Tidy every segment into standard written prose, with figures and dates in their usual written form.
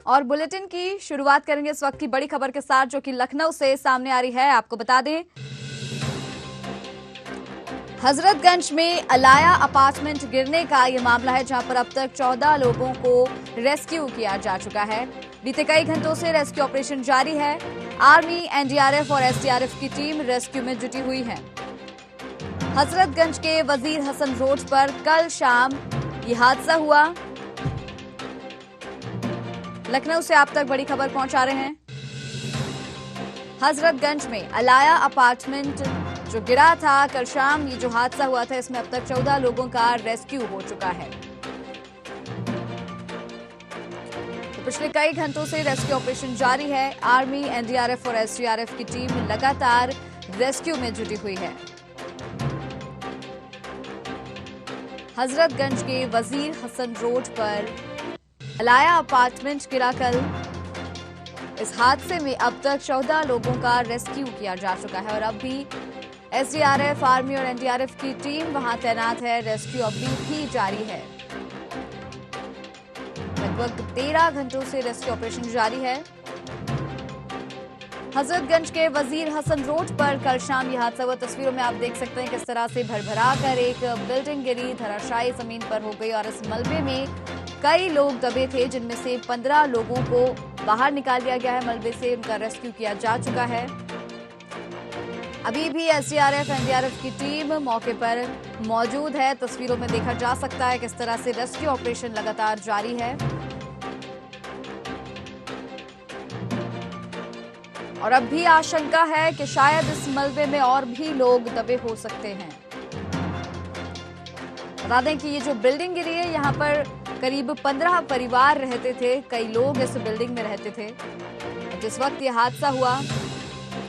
और बुलेटिन की शुरुआत करेंगे इस वक्त की बड़ी खबर के साथ, जो कि लखनऊ से सामने आ रही है। आपको बता दें, हजरतगंज में अलाया अपार्टमेंट गिरने का ये मामला है, जहां पर अब तक 14 लोगों को रेस्क्यू किया जा चुका है। बीते कई घंटों से रेस्क्यू ऑपरेशन जारी है। आर्मी, एनडीआरएफ और एसडीआरएफ की टीम रेस्क्यू में जुटी हुई है। हजरतगंज के वजीर हसन रोड पर कल शाम ये हादसा हुआ। लखनऊ से आप तक बड़ी खबर पहुंचा रहे हैं। हजरतगंज में अलाया अपार्टमेंट जो गिरा था कल शाम, ये जो हादसा हुआ था, इसमें अब तक 14 लोगों का रेस्क्यू हो चुका है। तो पिछले कई घंटों से रेस्क्यू ऑपरेशन जारी है। आर्मी, एनडीआरएफ और एसडीआरएफ की टीम लगातार रेस्क्यू में जुटी हुई है। हजरतगंज के वजीर हसन रोड पर अलाया अपार्टमेंट गिरा कल। इस हादसे में अब तक 14 लोगों का रेस्क्यू किया जा चुका है और अब भी एसडीआरएफ, आर्मी और एनडीआरएफ की टीम वहां तैनात है। रेस्क्यू अभी भी जारी है। लगभग 13 घंटों से रेस्क्यू ऑपरेशन जारी है। हजरतगंज के वजीर हसन रोड पर कल शाम यह हादसा हुआ। तस्वीरों में आप देख सकते हैं किस तरह से भरभरा कर एक बिल्डिंग गिरी, धराशायी जमीन पर हो गई और इस मलबे में कई लोग दबे थे, जिनमें से 15 लोगों को बाहर निकाल लिया गया है। मलबे से उनका रेस्क्यू किया जा चुका है। अभी भी एसडीआरएफ, एनडीआरएफ की टीम मौके पर मौजूद है। तस्वीरों में देखा जा सकता है किस तरह से रेस्क्यू ऑपरेशन लगातार जारी है और अब भी आशंका है कि शायद इस मलबे में और भी लोग दबे हो सकते हैं। बता दें कि ये जो बिल्डिंग गिरी है, यहाँ पर करीब 15 परिवार रहते थे। कई लोग इस बिल्डिंग में रहते थे। जिस वक्त ये हादसा हुआ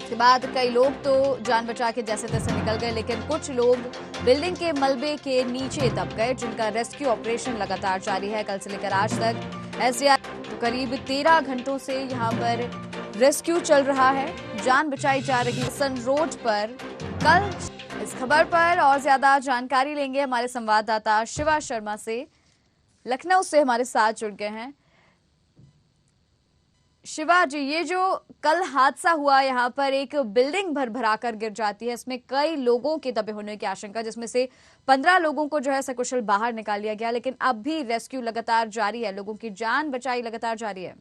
उसके बाद कई लोग तो जान बचा के जैसे तैसे निकल गए, लेकिन कुछ लोग बिल्डिंग के मलबे के नीचे दब गए, जिनका रेस्क्यू ऑपरेशन लगातार जारी है। कल से लेकर आज तक एसडीआरएफ तो करीब 13 घंटों से यहाँ पर रेस्क्यू चल रहा है। जान बचाई जा रही है हसन रोड पर कल। इस खबर पर और ज्यादा जानकारी लेंगे हमारे संवाददाता शिवा शर्मा से, लखनऊ से हमारे साथ जुड़ गए हैं। शिवा जी, ये जो कल हादसा हुआ, यहाँ पर एक बिल्डिंग भरभरा कर गिर जाती है, इसमें कई लोगों के दबे होने की आशंका, जिसमें से 15 लोगों को जो है सकुशल बाहर निकाल लिया गया, लेकिन अब भी रेस्क्यू लगातार जारी है। लोगों की जान बचाई लगातार जारी है।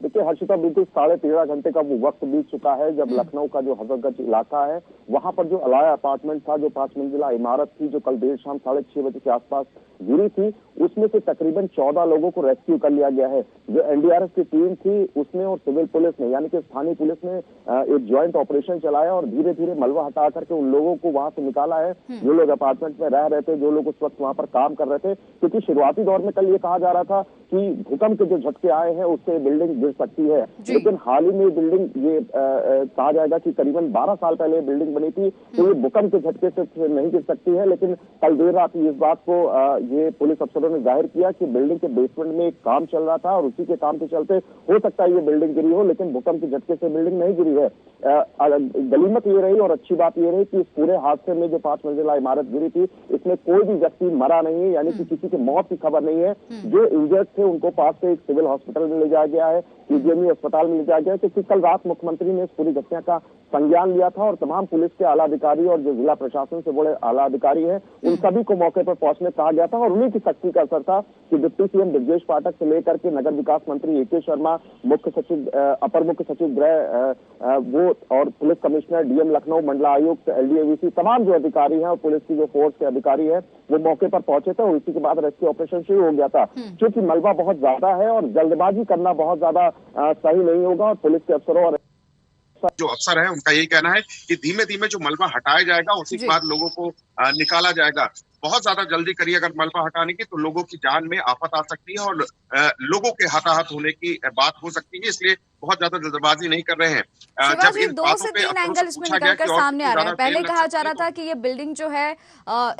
देखिए हर्षिता, बिल्कुल 13.5 घंटे का वो वक्त बीत चुका है जब लखनऊ का जो हजरतगंज इलाका है, वहां पर जो अलाया अपार्टमेंट था, जो 5 मंजिला इमारत थी, जो कल देर शाम 6:30 बजे के आसपास गिरी थी, उसमें से तकरीबन 14 लोगों को रेस्क्यू कर लिया गया है। जो एनडीआरएफ की टीम थी उसने और सिविल पुलिस ने, यानी कि स्थानीय पुलिस ने एक ज्वाइंट ऑपरेशन चलाया और धीरे धीरे मलबा हटा करके उन लोगों को वहां से निकाला है जो लोग अपार्टमेंट में रह रहे थे, जो लोग उस वक्त वहां पर काम कर रहे थे। क्योंकि शुरुआती दौर में कल ये कहा जा रहा था कि भूकंप के जो झटके आए हैं उससे बिल्डिंग गिर सकती है, लेकिन हाल ही में बिल्डिंग ये कहा जाएगा कि करीबन 12 साल पहले बिल्डिंग बनी थी, तो ये भूकंप के झटके से नहीं गिर सकती है। लेकिन कल देर रात इस बात को ये पुलिस अफसरों ने जाहिर किया कि बिल्डिंग के बेसमेंट में एक काम चल रहा था और उसी के काम के चलते हो सकता है ये बिल्डिंग गिरी हो, लेकिन भूकंप के झटके से बिल्डिंग नहीं गिरी है। गनीमत ये रही और अच्छी बात ये रही कि इस पूरे हादसे में जो 5 मंजिला इमारत गिरी थी, इसमें कोई भी व्यक्ति मरा नहीं है, यानी कि किसी की मौत की खबर नहीं है। जो इंजर्ड थे उनको पास से एक सिविल हॉस्पिटल में ले जाया गया है, पीजीएमई अस्पताल में ले जाया गया है, क्योंकि कल रात मुख्यमंत्री ने इस पूरी घटना का संज्ञान लिया था और तमाम पुलिस के आला अधिकारी और जो जिला प्रशासन से बड़े आला अधिकारी हैं, उन सभी को मौके पर पहुंचने कहा गया था। और उन्हीं की शक्ति का असर था कि डिप्टी सीएम ब्रजेश पाठक से लेकर के नगर विकास मंत्री एके शर्मा, मुख्य सचिव, अपर मुख्य सचिव गृह वो और police commissioner, DM Lucknow, Mandla आयुक्त, एलडीएवीसी, तमाम जो अधिकारी हैं और पुलिस की जो फोर्स के अधिकारी है वो मौके पर पहुंचे थे और इसी के बाद रेस्क्यू ऑपरेशन शुरू हो गया था। क्योंकि मलबा बहुत ज्यादा है और जल्दबाजी करना बहुत ज्यादा सही नहीं होगा और पुलिस के अफसरों और जो अफसर है उनका यही कहना है कि धीमे धीमे जो मलबा हटाया जाएगा उसी के बाद लोगों को निकाला जाएगा। बहुत ज्यादा जल्दी करिए अगर मलबा हटाने की, तो लोगों की जान में आफत आ सकती है और लोगों के हताहत होने की बात हो सकती है, इसलिए बहुत ज्यादा जल्दबाजी नहीं कर रहे हैं। जब इन 2 से 3 एंगल इसमें निकलकर सामने आ रहे हैं। पहले कहा जा रहा था कि ये बिल्डिंग जो है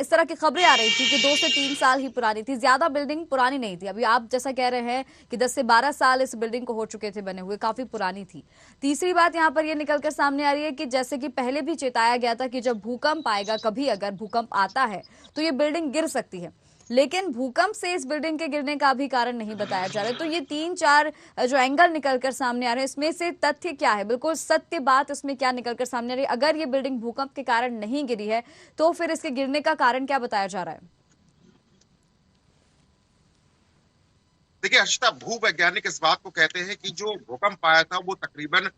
इस तरह की खबरें आ रही थी कि 2 से 3 साल ही पुरानी थी, ज्यादा बिल्डिंग पुरानी नहीं थी। अभी आप जैसा कह रहे हैं कि 10 से 12 साल इस बिल्डिंग को हो चुके थे बने हुए, काफी पुरानी थी। तीसरी बात यहाँ पर यह निकलकर सामने आ रही है कि जैसे कि पहले भी चेताया गया था कि जब भूकंप आएगा, कभी अगर भूकंप आता है तो ये बिल्डिंग गिर सकती है। लेकिन भूकंप से इस बिल्डिंग के गिरने का भी कारण नहीं बताया जा रहा है। तो ये 3-4 जो एंगल निकलकर सामने आ रहे हैं, इसमें से तथ्य क्या है, बिल्कुल सत्य बात इसमें क्या निकलकर सामने आ रही है? अगर ये बिल्डिंग भूकंप के कारण नहीं गिरी है तो फिर इसके गिरने का कारण क्या बताया जा रहा है? देखिए हर्षिता, भूवैज्ञानिक इस बात को कहते हैं कि जो भूकंप आया था वो तकरीबन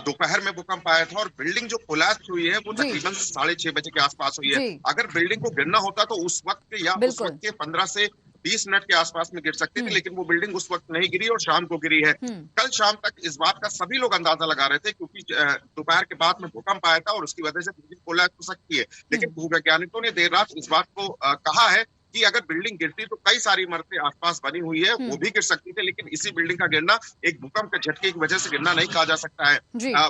दोपहर में भूकंप आया था, और बिल्डिंग जो कोलैप्स हुई है वो तकरीबन 6:30 बजे के आसपास हुई है। अगर बिल्डिंग को गिरना होता तो उस वक्त या उस वक्त के 15 से 20 मिनट के आसपास में गिर सकती थी, लेकिन वो बिल्डिंग उस वक्त नहीं गिरी और शाम को गिरी है। कल शाम तक इस बात का सभी लोग अंदाजा लगा रहे थे, क्योंकि दोपहर के बाद में भूकंप आया था और उसकी वजह से बिल्डिंग कोलैप्स हो सकती है। लेकिन भूवैज्ञानिकों ने देर रात इस बात को कहा है कि अगर बिल्डिंग गिरती तो कई सारी इमारतें आसपास बनी हुई है, वो भी गिर सकती थी, लेकिन इसी बिल्डिंग का गिरना एक भूकंप के झटके की वजह से गिरना नहीं कहा जा सकता है।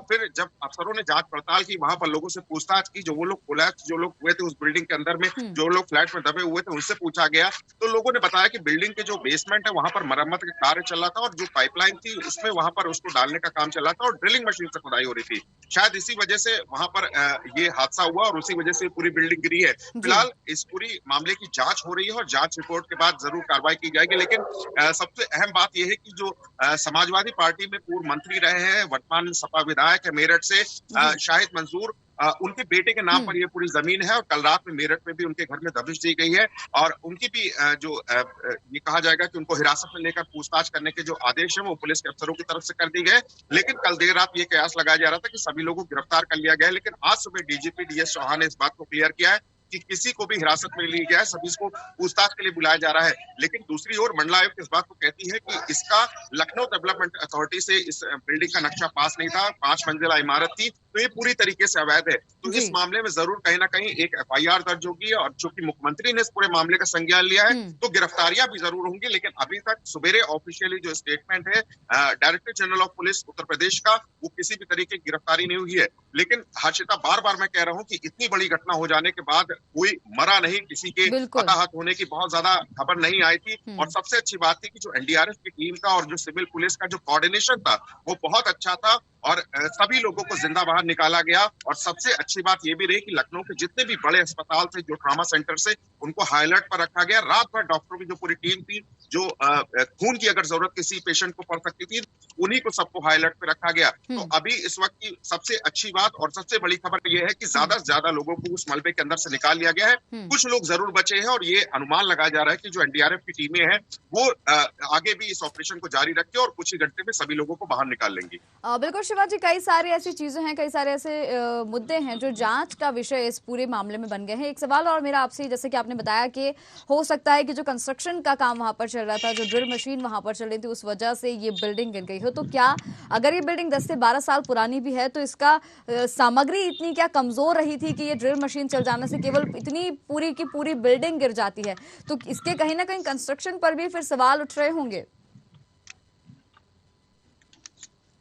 फिर जब अफसरों ने जांच पड़ताल की, वहां पर लोगों से पूछताछ की, जो वो लोग कोलैप्स जो लोग हुए थे उस बिल्डिंग के अंदर में, जो लोग फ्लैट में दबे हुए थे, उनसे पूछा गया तो लोगों ने बताया कि बिल्डिंग के जो बेसमेंट है वहां पर मरम्मत का कार्य चल रहा था, और जो पाइपलाइन थी उसमें वहां पर उसको डालने का काम चल रहा था, और ड्रिलिंग मशीन से खुदाई हो रही थी। शायद इसी वजह से वहां पर ये हादसा हुआ और उसी वजह से पूरी बिल्डिंग गिरी है। फिलहाल इस पूरी मामले की जांच हो रही है और जांच रिपोर्ट के बाद जरूर कार्रवाई की जाएगी। लेकिन सबसे अहम बात यह है कि जो समाजवादी पार्टी में पूर्व मंत्री रहे हैं, वर्तमान सपा विधायक है मेरठ से शाहिद मंसूर, उनके बेटे के नाम पर ये पूरी जमीन है, और कल रात में मेरठ में भी उनके घर में दबिश दी गई है, और उनकी भी ये कहा जाएगा कि उनको हिरासत में लेकर पूछताछ करने के जो आदेश है वो पुलिस के अफसरों की तरफ से कर दी गए। लेकिन कल देर रात ये कयास लगाया जा रहा था कि सभी लोगों को गिरफ्तार कर लिया गया है, लेकिन आज सुबह डीजीपी DS चौहान ने इस बात को क्लियर किया है कि किसी को भी हिरासत में ली गया है, सभी को पूछताछ के लिए बुलाया जा रहा है। लेकिन दूसरी ओर मंडलायुक्त इस बात को कहती है कि इसका लखनऊ डेवलपमेंट अथॉरिटी से इस बिल्डिंग का नक्शा पास नहीं था, 5 मंजिला इमारत थी, तो ये पूरी तरीके से अवैध है। तो इस मामले में जरूर कहीं ना कहीं एक FIR दर्ज होगी, और चूंकि मुख्यमंत्री ने इस पूरे मामले का संज्ञान लिया है तो गिरफ्तारियां भी जरूर होंगी। लेकिन अभी तक सुबेरे ऑफिशियली जो स्टेटमेंट है director general of police Uttar Pradesh का, वो किसी भी तरीके की गिरफ्तारी नहीं हुई है। लेकिन हर्षिता, बार बार मैं कह रहा हूँ कि इतनी बड़ी घटना हो जाने के बाद कोई मरा नहीं, किसी के हताहत होने की बहुत ज्यादा खबर नहीं आई थी, और सबसे अच्छी बात थी कि जो NDRF की टीम का और जो सिविल पुलिस का जो कोऑर्डिनेशन था वो बहुत अच्छा था, और सभी लोगों को जिंदा बाहर निकाला गया। और सबसे अच्छी बात ये भी रही कि लखनऊ के जितने भी बड़े अस्पताल थे, जो ट्रॉमा सेंटर से, उनको हाई अलर्ट पर रखा गया। रात भर डॉक्टरों की जो पूरी टीम थी, जो खून की अगर जरूरत किसी पेशेंट को पड़ सकती थी, उन्हीं को सबको हाई अलर्ट पे रखा गया। तो अभी इस वक्त की सबसे अच्छी बात और सबसे बड़ी खबर यह है कि ज्यादा से ज्यादा लोगों को उस मलबे के अंदर से निकाल लिया गया है। कुछ लोग जरूर बचे हैं, और ये अनुमान लगाया जा रहा है कि जो NDRF की टीमें हैं वो आगे भी इस ऑपरेशन को जारी रखे और कुछ ही घंटे में सभी लोगों को बाहर निकाल लेंगी। बिल्कुल शिवाजी, कई सारी ऐसी चीजें हैं, कई सारे ऐसे मुद्दे हैं जो जांच का विषय इस पूरे मामले में बन गए हैं। एक सवाल और मेरा आपसे, जैसे कि आपने बताया कि हो सकता है कि जो कंस्ट्रक्शन का काम वहां पर चल रहा था, जो ड्रिल मशीन वहां पर चल रही थी, उस वजह से ये बिल्डिंग गिर गई हो, तो क्या अगर ये बिल्डिंग 10 से 12 साल पुरानी भी है तो इसका सामग्री इतनी क्या कमजोर रही थी कि ये ड्रिल मशीन चल जाने से केवल इतनी पूरी की पूरी बिल्डिंग गिर जाती है? तो इसके कहीं ना कहीं कंस्ट्रक्शन पर भी फिर सवाल उठ रहे होंगे।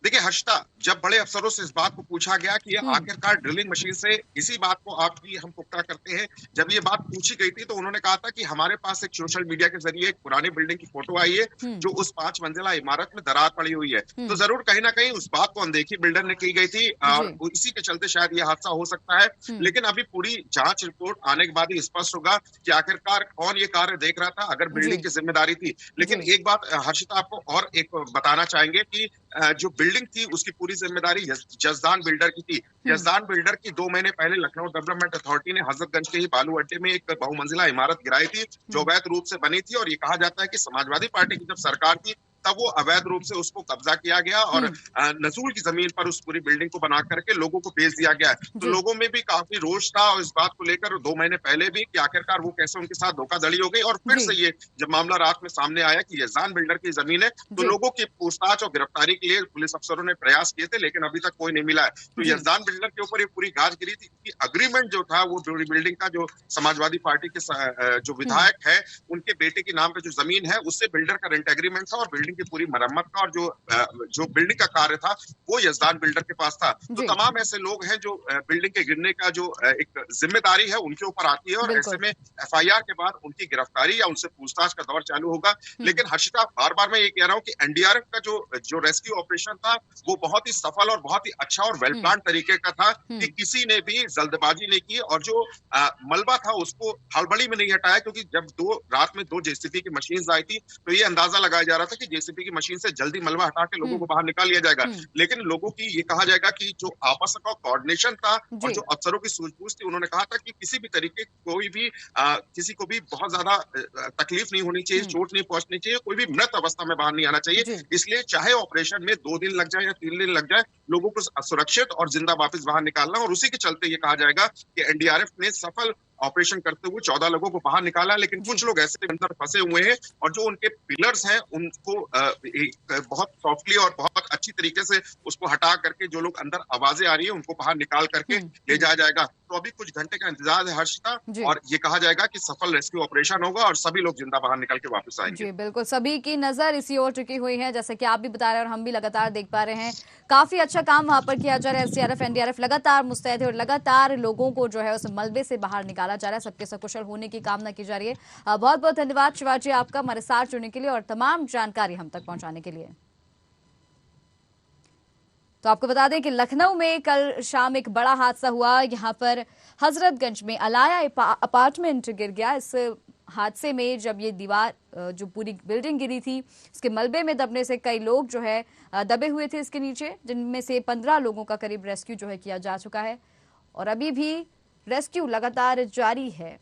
देखिए हर्षिता, जब बड़े अफसरों से इस बात को पूछा गया कि ये आखिरकार ड्रिलिंग मशीन से, इसी बात को आप भी हम पुख्ता करते हैं, जब ये बात पूछी गई थी तो उन्होंने कहा था कि हमारे पास एक सोशल मीडिया के जरिए एक पुरानी बिल्डिंग की फोटो आई है जो उस 5 मंजिला इमारत में दरार पड़ी हुई है। तो जरूर कहीं ना कहीं उस बात को अनदेखी बिल्डर ने की गई थी, और इसी के चलते शायद ये हादसा हो सकता है। लेकिन अभी पूरी जांच रिपोर्ट आने के बाद ही स्पष्ट होगा कि आखिरकार कौन ये कार्य देख रहा था, अगर बिल्डिंग की जिम्मेदारी थी। लेकिन एक बात हर्षिता आपको और एक बताना चाहेंगे कि जो बिल्डिंग थी उसकी पूरी जिम्मेदारी जसदान बिल्डर की थी। जसदान बिल्डर की 2 महीने पहले लखनऊ डेवलपमेंट अथॉरिटी ने हजरतगंज के ही बालू अड्डे में एक बहुमंजिला इमारत गिराई थी, जो अवैध रूप से बनी थी, और ये कहा जाता है कि समाजवादी पार्टी की जब सरकार थी तब वो अवैध रूप से उसको कब्जा किया गया, और नजूल की जमीन पर उस पूरी बिल्डिंग को बना करके लोगों को बेच दिया गया है। तो लोगों में भी काफी रोष था, और इस बात को लेकर 2 महीने पहले भी कि आखिरकार वो कैसे उनके साथ धोखाधड़ी हो गई। और फिर से ये जब मामला रात में सामने आया कि जसदान बिल्डर की जमीन है, तो लोगों की पूछताछ और गिरफ्तारी के लिए पुलिस अफसरों ने प्रयास किए थे, लेकिन अभी तक कोई नहीं मिला है। तो जसदान बिल्डर के ऊपर ये पूरी गाज गिरी थी कि अग्रीमेंट जो था वो बिल्डिंग का, जो समाजवादी पार्टी के जो विधायक है उनके बेटे के नाम पे जो जमीन है उससे बिल्डर का रेंट एग्रीमेंट था, और बिल्डिंग की पूरी मरम्मत का और जो बिल्डिंग का कार्य था वो यजदान बिल्डर के पास था। तो तमाम ऐसे लोग हैं जो बिल्डिंग के गिरने का जो एक जिम्मेदारी है उनके ऊपर आती है, और ऐसे में एफआईआर के बाद उनकी गिरफ्तारी या उनसे पूछताछ का दौर चालू होगा। लेकिन हर्षिता, बार बार मैं ये कह रहा हूँ कि एनडीआरएफ का जो रेस्क्यू ऑपरेशन था वो बहुत ही सफल और बहुत ही अच्छा और वेल प्लान तरीके का था, कि किसी ने भी जल्दबाजी नहीं की, और जो मलबा था उसको हड़बड़ी में नहीं हटाया, क्योंकि जब रात में दो जेसीबी की मशीन आई थी तो ये अंदाजा लगाया जा रहा था कि जेसीबी की मशीन से जल्दी मलबा हटा के लोगों को बाहर निकाल लिया जाएगा। लेकिन लोगों की ये कहा जाएगा कि जो आपस का कोऑर्डिनेशन था और जो अफसरों की सूझबूझ थी, उन्होंने कहा था कि किसी भी तरीके किसी को भी बहुत ज्यादा तकलीफ नहीं होनी चाहिए, चोट नहीं पहुंचनी चाहिए, कोई भी मृत अवस्था में बाहर नहीं आना चाहिए। इसलिए चाहे ऑपरेशन में 2 दिन लग जाए या 3 दिन लग जाए, लोगों को सुरक्षित और जिंदा वापस बाहर निकालना, और उसी के चलते ये कहा जाएगा कि एनडीआरएफ ने सफल ऑपरेशन करते हुए 14 लोगों को बाहर निकाला। लेकिन कुछ लोग ऐसे अंदर फंसे हुए हैं, और जो उनके पिलर्स हैं उनको बहुत सॉफ्टली और बहुत अच्छी तरीके से उसको हटा करके, जो लोग अंदर आवाजें आ रही है उनको बाहर निकाल करके ले जाया जाएगा। तो अभी कुछ घंटे का इंतजार है हर्षिता, और ये कहा जाएगा कि सफल रेस्क्यू ऑपरेशन होगा और सभी लोग जिंदा बाहर निकल के वापस आएंगे। जी बिल्कुल, सभी की नजर इसी ओर टिकी हुई है, जैसे कि आप भी बता रहे हैं और हम भी लगातार देख पा रहे हैं। काफी अच्छा काम वहां पर किया जा रहा है। एसडीआरएफ एनडीआरएफ लगातार मुस्तैद है और लगातार लोगों को जो है उस मलबे से बाहर निकाला जा रहा है। सबके सकुशल होने की कामना की जा रही है। बहुत बहुत धन्यवाद शिवाजी आपका हमारे साथ जुड़ने के लिए और तमाम जानकारी हम तक पहुंचाने के लिए। तो आपको बता दें कि लखनऊ में कल शाम एक बड़ा हादसा हुआ। यहां पर हजरतगंज में अलाया अपार्टमेंट गिर गया। इस हादसे में जब ये दीवार जो पूरी बिल्डिंग गिरी थी, इसके मलबे में दबने से कई लोग जो है दबे हुए थे इसके नीचे, जिनमें से 15 लोगों का करीब रेस्क्यू जो है किया जा चुका है और अभी भी रेस्क्यू लगातार जारी है।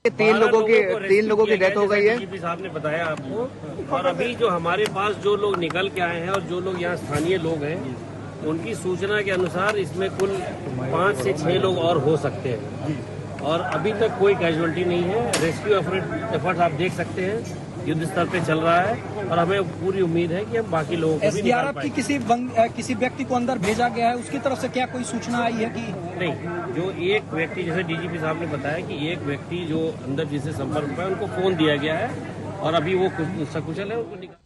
तीन लोगों की डेथ हो गई है, डीजीपी साहब ने बताया आपको। और अभी जो हमारे पास जो लोग निकल के आए हैं और जो लोग यहाँ स्थानीय लोग हैं, उनकी सूचना के अनुसार इसमें कुल 5 से 6 लोग और हो सकते हैं, और अभी तक कोई कैजुअलिटी नहीं है। रेस्क्यू एफर्ट्स आप देख सकते हैं युद्ध स्तर पे चल रहा है, और हमें पूरी उम्मीद है कि हम बाकी लोगों को भी निकाल पाएंगे। किसी व्यक्ति को अंदर भेजा गया है, उसकी तरफ से क्या कोई सूचना आई है कि नहीं? जो एक व्यक्ति, जैसे डीजीपी साहब ने बताया कि एक व्यक्ति जो अंदर जिससे संपर्क में है उनको फोन दिया गया है, और अभी वो सकुशल है, उनको निकाल